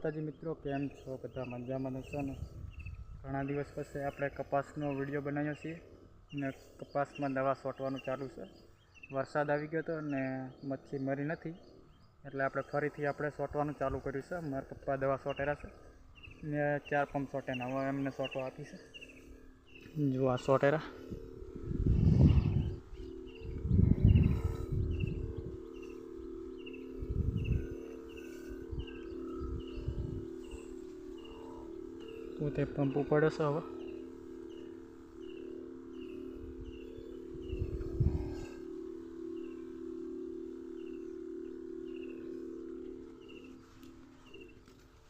माताजी मित्रों, केम छो? बधा मजामां छो ने? घणा दिवस पछी आपणे कपासनो विडियो बनाव्यो छे ने कपासमां दवा छांटवानुं चालू छे। वरसाद आवी गयो तो ने मच्छी मरी नथी એટલે આપણે ફરીથી આપણે છાંટવાનું ચાલુ કર્યું છે। મારા પપ્પા દવા છાંટેલા છે ને 4 પંપ છાંટેલા, હવે એમને છાંટવા આપી છે। જો આ છાંટેલા પોતે પંપ ઉપાડે છે। હવે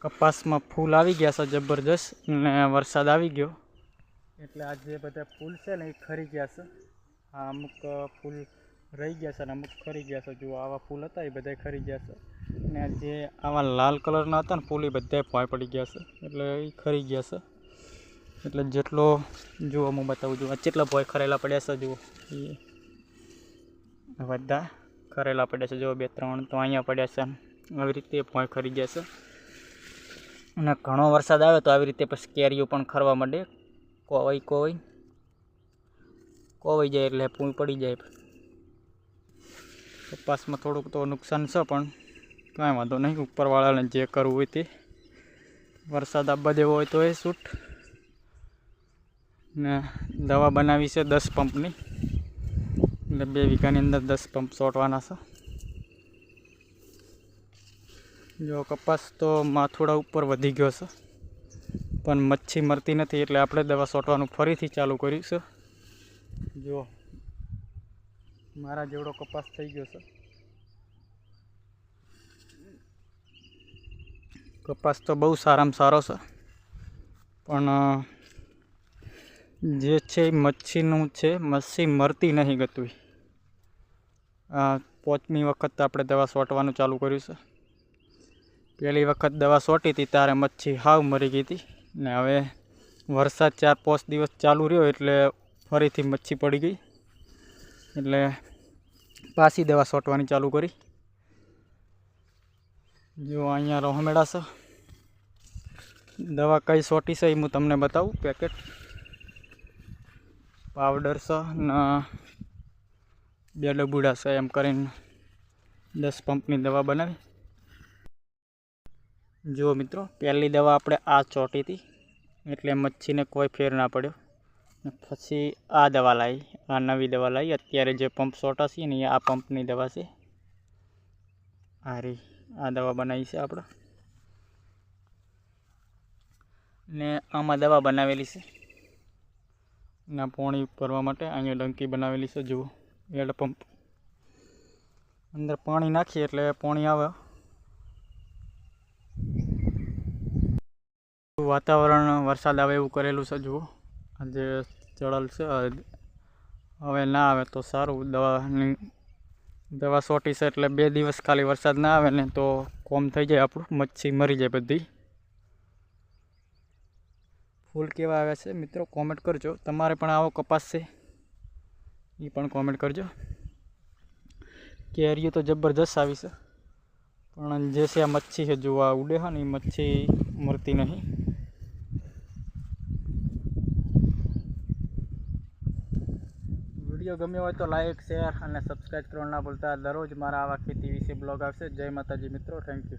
कपासमां फूल आवी गया छे जबरदस्त ने वरसाद आवी गयो एटले आ जे बधा फूल छे ने ए खरी गया छे। आ अमुक फूल रही गया छे ने अमुक खरी गया छे। जो आवा फूल हता ए बधाय खरी गया छे ने जे आवा लाल कलरना हता ने फूल ए बधाय भोंय पड़ी गया छे एटले ए खरी गया छे। एटले जेटलो जो मैं बतावुं जो जेटला भोंय खरेला पड्या छे जो ए बधा खरेला पड्या छे। जो 2-3 तो अहींया पड्या छे। આવી રીતે ભોંય ખરી ગયા છે અને ઘણો વરસાદ આવે તો આવી રીતે પછી કેરીઓ પણ ખરવા માંડે। કોવાઈ જાય એટલે પૂંય પડી જાય। કપાસમાં થોડુંક તો નુકસાન છે પણ કાંઈ વાંધો નહીં, ઉપરવાળાને જે કરવું હોય તે। વરસાદ આવવા દેવો હોય તો એ શૂટ ને દવા બનાવી છે 10 પંપની એટલે 2 વીઘાની અંદર 10 પંપ છાંટવાના છે। जो कपास तो माथोड़ा ऊपर वधी गयो छे पण मच्छी मरती नथी एटले आपणे दवा छांटवानुं फरीथी चालू कर्युं छे। जो मारा जेवड़ो कपास थई गयो छे। कपास तो बहु सारामां सारो छे पण जे छे मच्छीनुं छे, मच्छी मरती नहीं गतुंय। आ 5मी वखत आपणे दवा छांटवानुं चालू कर्युं छे। पहली वखत दवा छांटी थी त्यारे मच्छी हाव मरी गई थी ने हवे वरसाद 4-5 दिवस चालू रह्यो एटले फरीथी मच्छी पड़ी गई एटले पाછી दवा छांटवानी चालू करी। जो अहींया रोहमेड़ा छे, दवा कई छांटी छे हूँ तमने बतावुं। पेकेट पाउडर छे ने 2 डबुड़ा छे, एम करीने 10 पंपनी दवा बनावी। जो मित्रों पहली दवा आपणे आ छांटी थी एटले मच्छी ने कोई फेर ना पड्यो। पछी आ दवा लाई, आ नवी दवा लाई। अत्यारे जे पंप छांटा छे ने आ पंपनी दवा छे। आ री आ दवा बनावी छे आपणे ने आमां दवा बनावेली छे ना पाणी भरवा माटे। अहींया डंकी बनावेली छे। जुओ एड पंप अंदर पाणी नाखीए एटले पाणी आवे। वातावरण वरसाद आवे एवुं करेलुं छे। जुओ आज चढ़ल छे, हवे ना आवे तो सारूं। दवा छांटी छे एटले 2 दिवस खाली वरसाद ना आवे ने तो कोम थई जाय आपणुं, मच्छी मरी जाय बधी। फूल केवा आव्या छे मित्रों कॉमेंट करजो। तमारे पण आवो कपास छे ई पण कॉमेंट करजो। केरीओ तो जबरदस्त आवी छे पण जे छे आ मच्छी है जो आ उडे है ने ई मच्छी मरती नहीं। वीडियो गम्यो होय तो लाइक, शेर और सब्सक्राइब करवानुं ना भूलता। दररोज मारा आवा खेती विषे ब्लॉग आवशे। जय माताजी मित्रों, थैंक यू।